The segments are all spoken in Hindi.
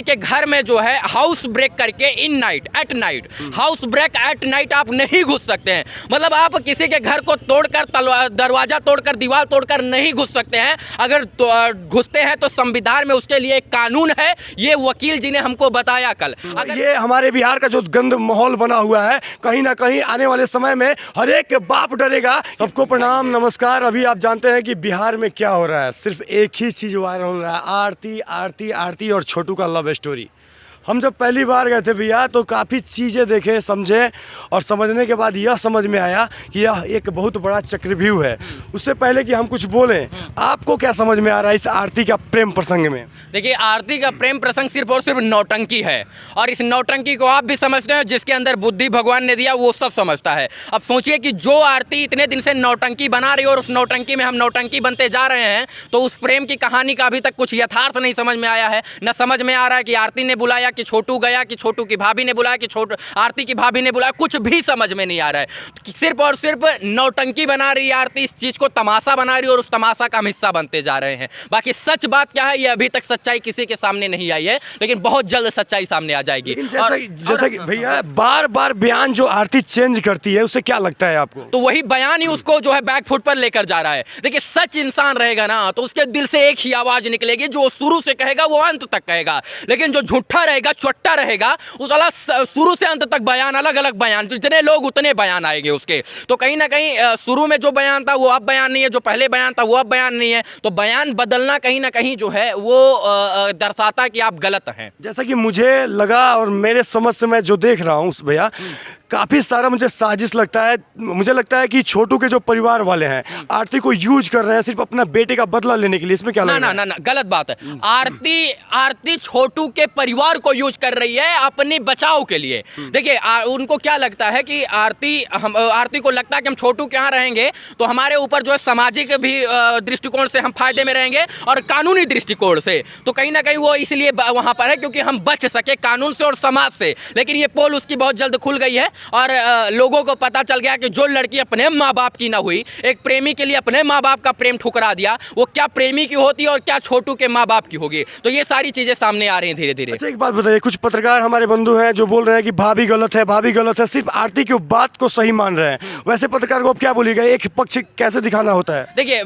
के घर में जो है हाउस ब्रेक करके in night at night, house break at night आप नहीं घुस सकते हैं। मतलब आप किसी के घर को तोड़कर, दरवाजा तोड़कर, दीवार तोड़कर नहीं घुस सकते हैं। अगर घुसते हैं तो संविधान में उसके लिए एक कानून है। ये वकील जी ने हमको बताया कल। अगर ये हमारे बिहार का जो गंद माहौल बना हुआ है, कहीं ना कहीं आने वाले समय में हर एक बाप डरेगा। सबको प्रणाम, नमस्कार। अभी आप जानते हैं कि बिहार में क्या हो रहा है। सिर्फ एक ही चीज़ वायरल हो रहा है, आरती आरती आरती और छोटू का लव स्टोरी। हम जब पहली बार गए थे भैया तो काफ़ी चीज़ें देखे, समझे, और समझने के बाद यह समझ में आया कि यह एक बहुत बड़ा चक्रव्यूह है। उससे पहले कि हम कुछ बोलें, आपको क्या समझ में आ रहा है इस आरती का प्रेम प्रसंग में? देखिए, आरती का प्रेम प्रसंग सिर्फ और सिर्फ नौटंकी है, और इस नौटंकी को आप भी समझते हैं। जिसके अंदर बुद्धि भगवान ने दिया वो सब समझता है। अब सोचिए कि जो आरती इतने दिन से नौटंकी बना रही है और उस नौटंकी में हम नौटंकी बनते जा रहे हैं, तो उस प्रेम की कहानी का अभी तक कुछ यथार्थ नहीं समझ में आया है। न समझ में आ रहा है कि आरती ने बुलाया कि छोटू गया, कि छोटू की भाभी ने बुलाया कि आरती की भाभी ने बुलाया, कुछ भी समझ में नहीं आ रहा है। सिर्फ और सिर्फ नौटंकी बना रही है आरती, इस चीज को तमाशा बना रही है और उस तमाशा का हम हिस्सा बनते जा रहे हैं। बाकी सच बात क्या है, ये अभी तक सच्चाई किसी के सामने नहीं आई है, लेकिन बहुत जल्द सच्चाई सामने आ जाएगी। जैसा कि भैया बार बार बयान जो आरती चेंज करती है, उससे क्या लगता है आपको? तो वही बयान ही उसको जो है बैकफुट पर लेकर जा रहा है। देखिए, सच इंसान रहेगा ना तो उसके दिल से एक ही आवाज निकलेगी, जो शुरू से कहेगा वो अंत तक कहेगा। लेकिन जो झूठा रहेगा, चट्टा रहेगा, उस वाला शुरू से अंत तक बयान, अलग अलग बयान, जितने लोग उतने बयान आएंगे उसके। तो कहीं ना कहीं शुरू में जो बयान था वो अब बयान नहीं है, जो पहले बयान था वो अब बयान नहीं है। तो बयान बदलना कहीं ना कहीं जो है वो दर्शाता कि आप गलत हैं। जैसा कि मुझे लगा और मेरे समझ से मैं जो देख रहा हूँ भैया, काफ़ी सारा मुझे साजिश लगता है। मुझे लगता है कि छोटू के जो परिवार वाले हैं आरती को यूज कर रहे हैं सिर्फ अपना बेटे का बदला लेने के लिए। इसमें क्या ना ना ना ना, गलत बात है। आरती छोटू के परिवार को यूज कर रही है अपने बचाव के लिए। देखिए, उनको क्या लगता है कि आरती को लगता है कि हम छोटू के यहाँ रहेंगे तो हमारे ऊपर जो है सामाजिक भी दृष्टिकोण से हम फायदे में रहेंगे और कानूनी दृष्टिकोण से। तो कहीं ना कहीं वो इसलिए वहां पर है क्योंकि हम बच सके कानून से और समाज से। लेकिन ये पोल उसकी बहुत जल्द खुल गई है और लोगों को पता चल गया कि जो लड़की अपने माँ बाप की ना हुई, एक प्रेमी के लिए अपने माँ बाप का प्रेम ठुकरा दिया, वो क्या प्रेमी की होती है और क्या छोटू के माँ बाप की होगी। तो ये सारी चीजें सामने आ रही हैं धीरे धीरे। अच्छा, एक बात बताइए, कुछ पत्रकार हमारे बंधु हैं जो बोल रहे हैं कि भाभी गलत है, भाभी गलत है, सिर्फ आरती की बात को सही मान रहे हैं। वैसे पत्रकार को आप क्या बोलिएगा, एक पक्ष कैसे दिखाना होता है? देखिए,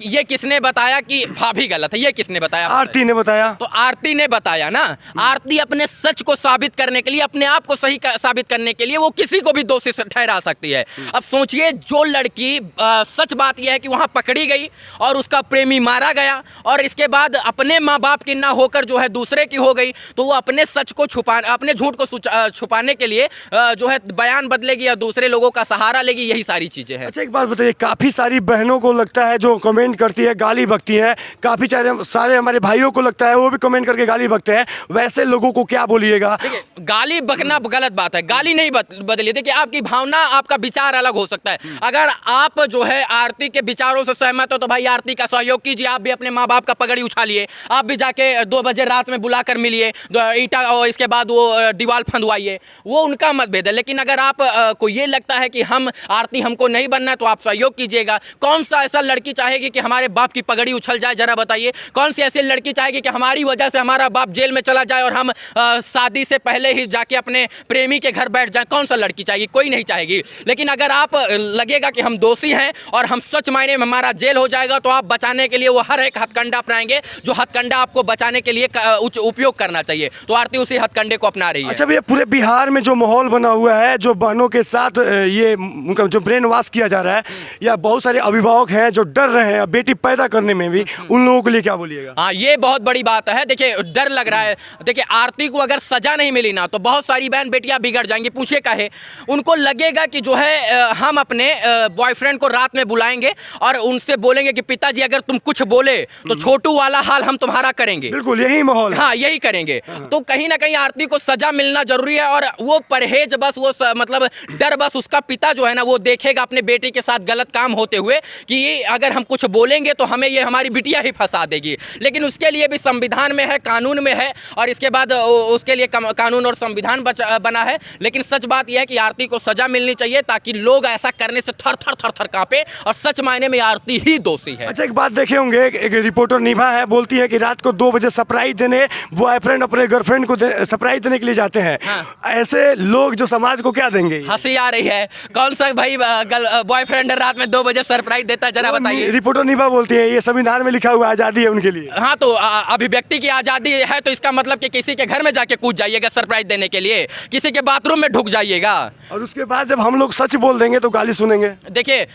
ये किसने बताया कि भाभी गलत है? ये किसने बताया? आरती ने बताया। तो आरती ने बताया ना। आरती अपने सच को साबित करने के लिए, अपने आप को सही साबित करने के लिए वो किसी को भी दोषी ठहरा सकती है। अब सोचिए, जो लड़की सच बात यह है कि वहां पकड़ी गई और उसका प्रेमी मारा गया और इसके बाद अपने माँ बाप की ना होकर जो है दूसरे की हो गई, तो वो अपने सच को अपने झूठ को छुपाने के लिए जो है बयान बदलेगी या दूसरे लोगों का सहारा लेगी। यही सारी चीजें हैं। अच्छा, एक बात बताइए, काफी सारी बहनों को लगता है जो कमेंट करती है गाली बकती है, काफी सारे हमारे भाइयों को लगता है वो भी कमेंट करके गाली बकते हैं। वैसे लोगों को क्या बोलिएगा? देखिए, गाली बकना गलत बात है, गाली नहीं बदलिए। देखिए, आपकी भावना, आपका विचार अलग हो सकता है। अगर आप जो है आरती के विचारों से सहमत हो तो भाई आरती का सहयोग कीजिए। आप भी अपने माँ बाप का पगड़ी उछालिए, आप भी जाके 2 बजे रात में बुलाकर मिलिए, ईंटा और इसके बाद वो दीवार फंदवाइए, वो उनका मतभेद है। लेकिन अगर आप को ये लगता है कि हम आरती हमको नहीं बनना है तो आप सहयोग कीजिएगा। कौन सा ऐसा लड़की चाहेगी कि हमारे बाप की पगड़ी उछल जाए? जरा बताइए, कौन सी ऐसी लड़की चाहेगी कि हमारी वजह से हमारा बाप जेल में चला जाए और हम शादी से पहले ही जाके अपने प्रेमी के घर बैठ जाए? कौन सा लड़की चाहेगी? कोई नहीं चाहेगी। लेकिन अगर आप लगेगा कि हम दोषी हैं और हम सच मायने में हमारा जेल हो जाएगा तो आप बचाने के लिए वो हर एक हथकंडा अपनाएंगे जो हथकंडा आपको बचाने के लिए उपयोग करना चाहिए। तो आरती उसी हथकंडे को अपना रही है। अच्छा भैया, पूरे बिहार में जो माहौल बना हुआ है, जो बहनों के साथ ये उनका जो ब्रेन वॉश किया जा रहा है, या बहुत सारे अभिभावक हैं जो डर रहे हैं बेटी पैदा करने में भी, उन लोगों के लिए क्या बोलिएगा? हाँ, ये बहुत बड़ी बात है। देखिए, डर लग रहा है। देखिए, आरती को अगर सजा नहीं मिली ना तो बहुत सारी बहन बेटियां बिगड़ जाएंगी। पूछे काहे? उनको लगेगा कि जो है हम अपने बॉयफ्रेंड को रात में बुलाएंगे और उनसे बोलेंगे कि पिताजी अगर तुम कुछ बोले तो छोटू वाला हाल हम तुम्हारा करेंगे। बिल्कुल यही माहौल। हाँ, यही करेंगे। तो कहीं ना कहीं आरती को सजा मिलना जरूरी है और वो परहेज बस, वो मतलब डर बस उसका पिता जो है ना वो देखेगा अपने बेटे के साथ गलत काम होते हुए कि अगर हम कुछ बोलेंगे तो हमें ये हमारी बिटिया ही फंसा देगी। लेकिन उसके लिए भी संविधान में है, कानून में है और इसके बाद उसके लिए कानून और संविधान बना है। लेकिन सच बात यह है कि आरती को सजा मिलनी चाहिए ताकि लोग ऐसा करने से थर थर थर थर कांपे और सच मायने में आरती ही दोषी है। अच्छा, एक बात देखे होंगे, एक रिपोर्टर निभा है, बोलती है कि रात को 2 बजे सरप्राइज देने बॉयफ्रेंड अपने गर्लफ्रेंड को सरप्राइज देने के लिए जाते हैं। हाँ। ऐसे लोग जो समाज को क्या देंगे? हंसी आ रही है, कौन सा भाई बॉयफ्रेंड रात में 2 बजे सरप्राइज देता है, जरा बताइए। रिपोर्टर निभा बोलती है ये संविधान में लिखा हुआ आजादी है उनके लिए। हाँ, तो अभिव्यक्ति की आजादी है, तो इसका मतलब कि किसी के घर में जाके कूद जाइएगा सरप्राइज देने के लिए, किसी के बाथरूम में ढुक जाइएगा, और उसके बाद जब हम लोग सच बोल देंगे तो गाली सुनेंगे। देखिए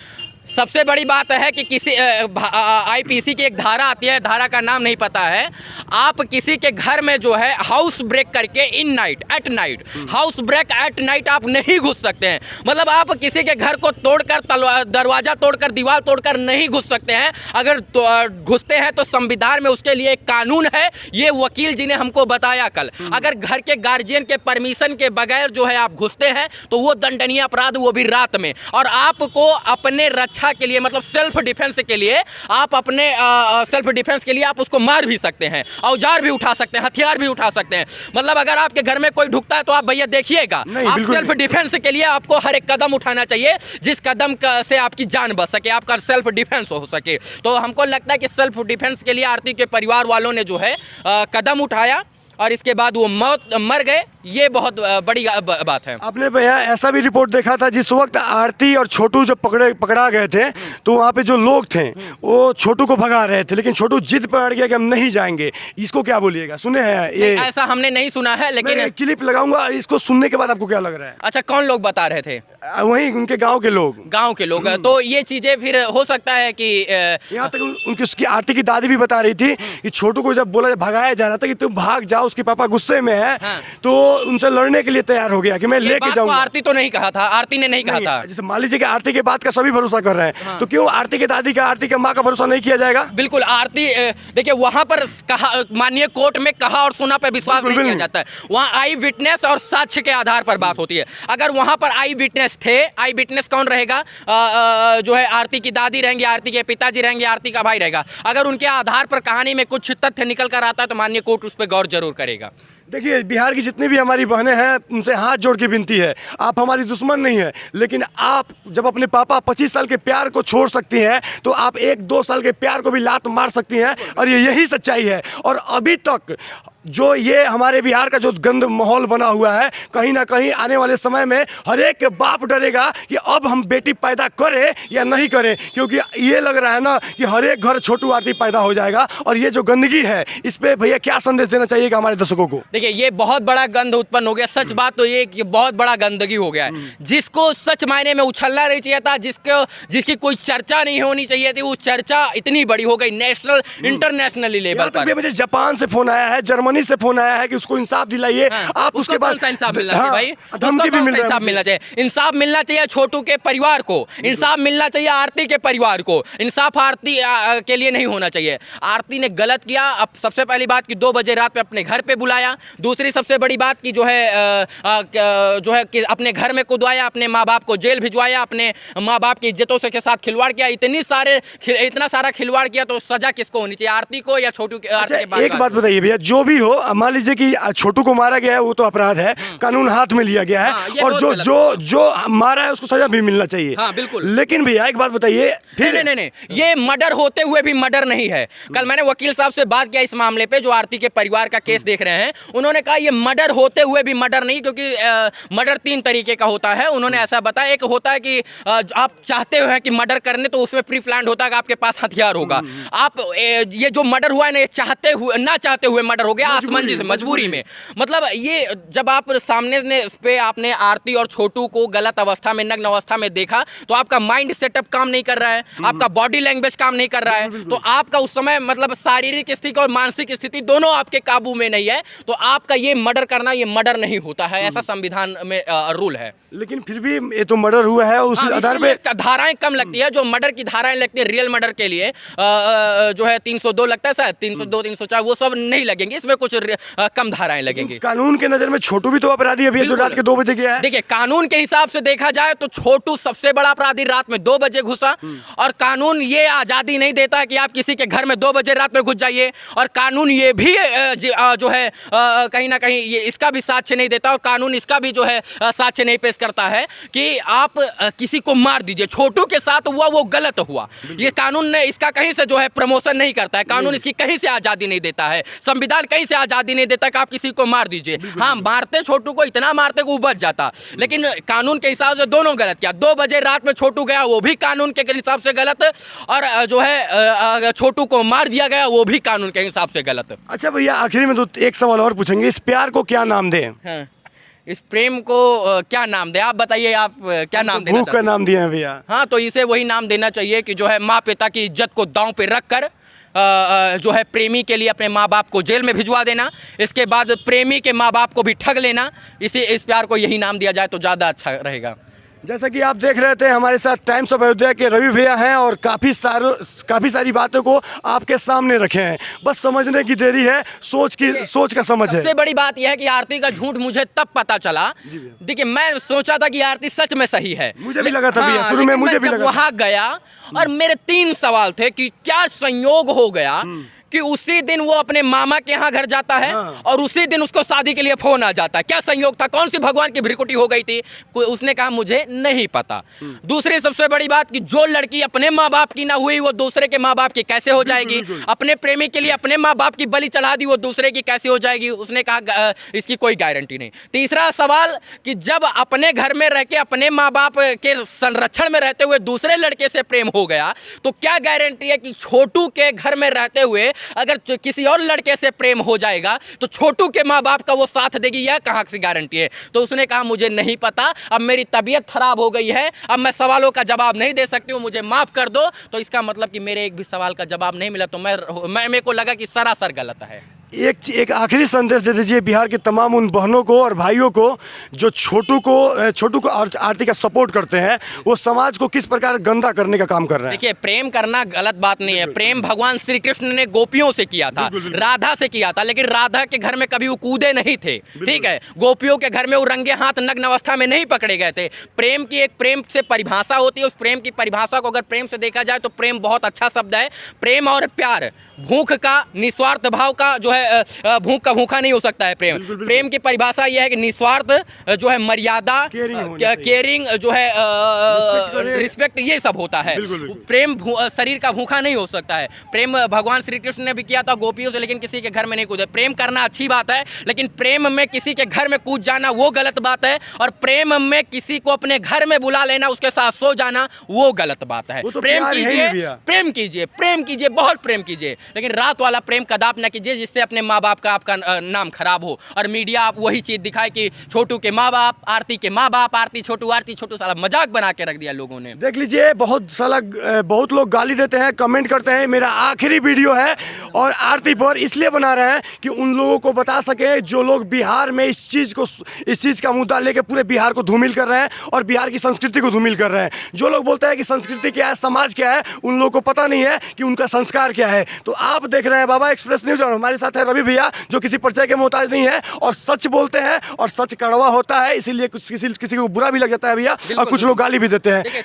सबसे बड़ी बात है कि किसी आईपीसी की एक धारा आती है, धारा का नाम नहीं पता है, आप किसी के घर में जो है हाउस ब्रेक करके at night house break at night आप नहीं घुस सकते हैं। मतलब आप किसी के घर को तोड़कर दरवाजा तोड़कर दीवार तोड़कर नहीं घुस सकते हैं। अगर घुसते हैं तो संविधान में उसके लिए एक कानून है, ये वकील जी ने हमको बताया कल। अगर घर के गार्जियन के परमिशन के बगैर जो है आप घुसते हैं तो वो दंडनीय अपराध, वो भी रात में। और आपको अपने रक्षा के लिए, मतलब सेल्फ डिफेंस के लिए, आप अपने सेल्फ डिफेंस के लिए आप उसको मार भी सकते हैं, औजार भी उठा सकते हैं, हथियार भी उठा सकते हैं। मतलब अगर आपके घर में कोई ढुकता है तो आप भैया देखिएगा, आप सेल्फ डिफेंस के लिए आपको हर एक कदम उठाना चाहिए जिस कदम से आपकी जान बच सके, आपका सेल्फ डिफेंस हो सके। तो हमको लगता है कि सेल्फ डिफेंस के लिए आरती के परिवार वालों ने जो है कदम उठाया और इसके बाद वो मर गए, ये बहुत बड़ी बात है। आपने भैया ऐसा भी रिपोर्ट देखा था जिस वक्त आरती और छोटू जब पकड़ा गए थे तो वहाँ पे जो लोग थे वो छोटू को भगा रहे थे, लेकिन छोटू जिद पर अड़ गया कि हम नहीं जाएंगे। इसको क्या बोलिएगा? सुने हैं ये? ऐसा हमने नहीं सुना है, लेकिन क्लिप लगाऊंगा, इसको सुनने के बाद आपको क्या लग रहा है? अच्छा, कौन लोग बता रहे थे? वही उनके गाँव के लोग। तो ये चीजें फिर हो सकता है कि यहाँ तक उनकी उसकी आरती की दादी भी बता रही थी कि छोटू को जब बोला भगाया जा रहा था कि तुम भाग जाओ, उसके पापा गुस्से में है। हाँ। तो उनसे लड़ने के लिए तैयार हो गया कि मैं लेके जाऊंगा। आरती तो नहीं कहा था, आरती ने नहीं कहा था। जैसे मान लीजिए कि आरती के बात का सभी भरोसा कर रहे हैं। हाँ। तो क्यों आरती के दादी का, आरती के माँ का भरोसा नहीं किया जाएगा? बिल्कुल, आरती देखिए वहां पर माननीय कोर्ट में कहा और सुना पे विश्वास नहीं किया जाता है। वहाँ आई विटनेस और साक्ष्य के आधार पर बात होती है। अगर वहां पर आई विटनेस थे, आई विटनेस कौन रहेगा? जो है आरती की दादी रहेंगे, आरती के पिताजी रहेंगे, आरती का भाई रहेगा। अगर उनके आधार पर कहानी में कुछ तथ्य निकल कर आता है तो माननीय कोर्ट उस पर गौर जरूर करेगा। देखिए, बिहार की जितनी भी हमारी बहनें हैं उनसे हाथ जोड़ के विनती है, आप हमारी दुश्मन नहीं है, लेकिन आप जब अपने पापा 25 साल के प्यार को छोड़ सकती हैं तो आप 1-2 साल के प्यार को भी लात मार सकती हैं। और यही सच्चाई है। और अभी तक जो ये हमारे बिहार का जो गंद माहौल बना हुआ है, कहीं ना कहीं आने वाले समय में हर एक बाप डरेगा कि अब हम बेटी पैदा करें या नहीं करें, क्योंकि ये लग रहा है ना कि हर एक घर छोटू आरती पैदा हो जाएगा। और ये जो गंदगी है, इस पे भैया क्या संदेश देना चाहिएगा हमारे दर्शकों को? देखिए, ये बहुत बड़ा गंद उत्पन्न हो गया। सच बात तो ये बहुत बड़ा गंदगी हो गया है, जिसको सच मायने में उछलना नहीं चाहिए था, जिसकी कोई चर्चा नहीं होनी चाहिए थी, वो चर्चा इतनी बड़ी हो गई नेशनल इंटरनेशनल लेवल पर। मुझे जापान से फोन आया है, जर्मनी से फोन आया है कि उसको इंसाफ दिलाइए। हाँ, आप उसके बाद इंसाफ मिलना चाहिए भाई, धमकी भी मिल रहा है। इंसाफ मिलना चाहिए, इंसाफ मिलना चाहिए छोटू के परिवार को, इंसाफ मिलना चाहिए आरती के परिवार को। इंसाफ आरती के लिए नहीं होना चाहिए। आरती ने गलत किया। अब सबसे पहली बात कि 2 बजे रात पे अपने घर पे बुलाया। दूसरी सबसे बड़ी बात की जो है कि अपने घर में कुदवाया, अपने माँ बाप को जेल भिजवाया, अपने माँ बाप की इज्जतों से के साथ खिलवाड़ किया। इतना सारा खिलवाड़ किया तो सजा किसको होनी चाहिए? आरती को या छोटू के? एक बात बताइए भैया, जो भी हो, मान लीजिए कि छोटू को मारा गया है, वो तो अपराध है, कानून हाथ में लिया गया है। हाँ, और जो मारा है उसको सजा भी मिलना चाहिए। हाँ, बिल्कुल। लेकिन भैया एक बात बताइए, फिर नहीं, ये मर्डर होते हुए भी मर्डर नहीं है। कल मैंने वकील साहब से बात किया इस मामले पे, जो आरती के परिवार का केस देख रहे हैं। उन्होंने कहा ये मर्डर होते हुए भी मर्डर नहीं, क्योंकि मर्डर 3 तरीके का होता है। उन्होंने ऐसा बताया, एक होता है कि आप चाहते हो कि मर्डर करने, तो उसमें प्री प्लान्ड होता है कि आपके पास हथियार होगा। आप ये जो मर्डर हुआ है ना, ये ना चाहते हुए मर्डर हो गया, आसमंजी से, मजबूरी में। मतलब ये जब आप सामने पे आपने आरती और छोटू को गलत अवस्था में, नग्न अवस्था में देखा, तो आपका माइंड सेटअप काम नहीं कर रहा है, आपका बॉडी लैंग्वेज काम नहीं कर रहा है, तो आपका उस समय मतलब शारीरिक स्थिति और मानसिक स्थिति दोनों आपके काबू में नहीं है, तो आपका ये मर्डर करना, ये मर्डर नहीं होता है। ऐसा संविधान में रूल है। लेकिन फिर भी ये तो मर्डर हुआ है, उस आधार पे धाराएं कम लगती है। जो मर्डर की धाराएं लगती है रियल मर्डर के लिए, जो है 302 लगता है शायद, 302 304, वो सब नहीं लगेंगे। इसमें कुछ कम धाराएं लगेंगी। कानून के नजर में छोटू भी तो अपराधी अभी है जो रात के 2 बजे गया है। देखिए, कानून के हिसाब से देखा जाए तो छोटू सबसे बड़ा अपराधी, रात में 2 बजे घुसा। और कानून ये आजादी नहीं देता कि आप किसी के घर में 2 बजे रात में घुस जाइए। और कानून ये भी जो है कहीं ना कहीं ये इसका भी साक्ष्य नहीं देता, और कानून इसका भी जो है साक्ष्य नहीं पेश करता है कि आप किसी को मार दीजिए। छोटू के साथ हुआ वो गलत हुआ, ये कानून ने इसका कहीं से जो है प्रमोशन नहीं करता है। कानून इसकी कहीं से आजादी नहीं देता है, संविधान कहीं से आजादी नहीं देता कि आप किसी को मार दीजिए। हाँ, मारते छोटू को, इतना मारते को बच जाता, लेकिन कानून के हिसाब से दोनों गलत किया। 2 बजे रात में छोटू गया, वो भी कानून के हिसाब से गलत, और जो है छोटू को मार दिया गया, वो भी कानून के हिसाब से गलत। अच्छा भैया, आखिरी में तो एक सवाल और पूछेंगे, इस प्यार को क्या नाम दें? हाँ, इस प्रेम को क्या नाम दे, आप बताइए, आप क्या नाम देना भूख का नाम दिए हैं भैया। हाँ, तो इसे वही नाम देना चाहिए कि जो है माँ पिता की इज्जत को दांव पे रख कर जो है प्रेमी के लिए अपने माँ बाप को जेल में भिजवा देना, इसके बाद प्रेमी के माँ बाप को भी ठग लेना। इस प्यार को यही नाम दिया जाए तो ज़्यादा अच्छा रहेगा। जैसा कि आप देख रहे थे, हमारे साथ टाइम्स ऑफ अयोध्या के रवि भैया हैं और काफ़ी सारी बातों को आपके सामने रखे हैं। बस समझने की देरी है, सोच का समझ है। सबसे बड़ी बात यह है कि आरती का झूठ मुझे तब पता चला। देखिए, मैं सोचा था कि आरती सच में सही है, मुझे भी लगा था भैया, शुरू में मुझे भी लगा। वहां गया और मेरे 3 सवाल थे कि क्या संयोग हो गया कि उसी दिन वो अपने मामा के यहाँ घर जाता है और उसी दिन उसको शादी के लिए फोन आ जाता है। क्या संयोग था, कौन सी भगवान की भ्रिकुटी हो गई थी? उसने कहा मुझे नहीं पता। दूसरी सबसे बड़ी बात कि जो लड़की अपने माँ बाप की ना हुई वो दूसरे के माँ बाप की कैसे हो जाएगी? अपने प्रेमी के लिए अपने माँ बाप की बलि चढ़ा दी, वो दूसरे की कैसे हो जाएगी? उसने कहा इसकी कोई गारंटी नहीं। तीसरा सवाल कि जब अपने घर में रह के अपने माँ बाप के संरक्षण में रहते हुए दूसरे लड़के से प्रेम हो गया तो क्या गारंटी है कि छोटू के घर में रहते हुए अगर किसी और लड़के से प्रेम हो जाएगा तो छोटू के माँ बाप का वो साथ देगी? यह कहाँ से गारंटी है? तो उसने कहा मुझे नहीं पता, अब मेरी तबीयत खराब हो गई है, अब मैं सवालों का जवाब नहीं दे सकती हूँ, मुझे माफ कर दो। तो इसका मतलब कि मेरे एक भी सवाल का जवाब नहीं मिला, तो मेरे को लगा कि सरासर गलत है। एक आखिरी संदेश दे दीजिए बिहार के तमाम उन बहनों को और भाइयों को जो छोटू को आरती का सपोर्ट करते हैं, वो समाज को किस प्रकार गंदा करने का काम कर रहे हैं। देखिए, प्रेम करना गलत बात नहीं है। प्रेम भगवान श्री कृष्ण ने गोपियों से किया था, राधा से किया था, लेकिन राधा के घर में कभी वो कूदे नहीं थे, ठीक है। गोपियों के घर में वो रंगे हाथ नग्न अवस्था में नहीं पकड़े गए थे। प्रेम की एक प्रेम से परिभाषा होती है, उस प्रेम की परिभाषा को अगर प्रेम से देखा जाए तो प्रेम बहुत अच्छा शब्द है। प्रेम और प्यार, भूख का, निस्वार्थ भाव का जो है, भूख का भूखा नहीं हो सकता है प्रेम। प्रेम की परिभाषा यह है कि निस्वार्थ जो है, मर्यादा, केयरिंग जो है, रिस्पेक्ट, ये सब होता है। प्रेम शरीर का भूखा नहीं हो सकता है। प्रेम भगवान श्री कृष्ण ने भी किया था गोपियों से, लेकिन किसी के घर में नहीं कूदे। प्रेम करना अच्छी बात है, लेकिन प्रेम में किसी के घर में कूद जाना वो गलत बात है। और प्रेम में किसी को अपने घर में बुला लेना, उसके साथ सो जाना, वो गलत बात है। प्रेम कीजिए, प्रेम कीजिए, प्रेम कीजिए, बहुत प्रेम कीजिए, लेकिन रात वाला प्रेम कदाप न कीजिए जिससे अपने माँ बाप का आपका नाम खराब हो और मीडिया आप वही चीज दिखाए कि छोटू के माँ बाप, आरती के माँ बाप, आरती छोटू, साला मजाक बना के रख दिया लोगों ने। देख लीजिए, बहुत लोग गाली देते हैं, कमेंट करते हैं। मेरा आखिरी वीडियो है और आरती पर इसलिए बना रहे हैं कि उन लोगों को बता सके जो लोग बिहार में इस चीज का मुद्दा लेके पूरे बिहार को धूमिल कर रहे हैं और बिहार की संस्कृति को धूमिल कर रहे हैं। जो लोग बोलते हैं कि संस्कृति क्या है, समाज क्या है, उन लोगों को पता नहीं है कि उनका संस्कार क्या है। तो आप देख रहे हैं बाबा एक्सप्रेस न्यूज और हमारे साथ है रवि भैया, जो किसी परिचय के मोहताज नहीं है और सच बोलते हैं और सच कड़वा होता है, इसीलिए किसी को बुरा भी लग जाता है भैया, और कुछ लोग गाली भी देते हैं। देखिए,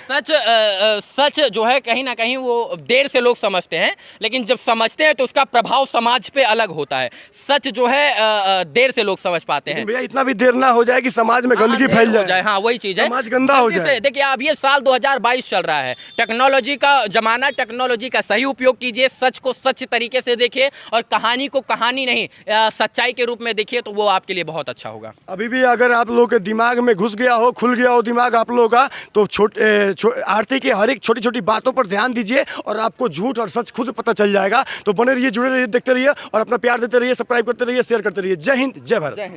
सच जो है कहीं ना कहीं वो देर से लोग समझते हैं, लेकिन जब समझते हैं तो उसका प्रभाव समाज पे अलग होता है। सच जो है देर से लोग समझ पाते हैं भैया, इतना भी देर ना हो जाए कि समाज में गंदगी फैल जाए। हाँ, वही चीज है, समाज गंदा हो जाए। देखिए, अब ये साल 2022 चल रहा है, टेक्नोलॉजी का जमाना, टेक्नोलॉजी का सही उपयोग कीजिए, सच को सच तरीके से देखिए और कहानी को कहानी नहीं सच्चाई के रूप में देखिए, तो वो आपके लिए बहुत अच्छा होगा। अभी भी अगर आप लोगों के दिमाग में घुस गया हो, खुल गया हो दिमाग आप लोगों का, तो आरती के हर एक छोटी छोटी बातों पर ध्यान दीजिए और आपको झूठ और सच खुद पता चल जाएगा। तो बने रहिए, जुड़े रहिए, देखते रहिए और अपना प्यार देते रहिए, सब्सक्राइब करते रहिए, शेयर करते रहिए। जय हिंद, जय भारत।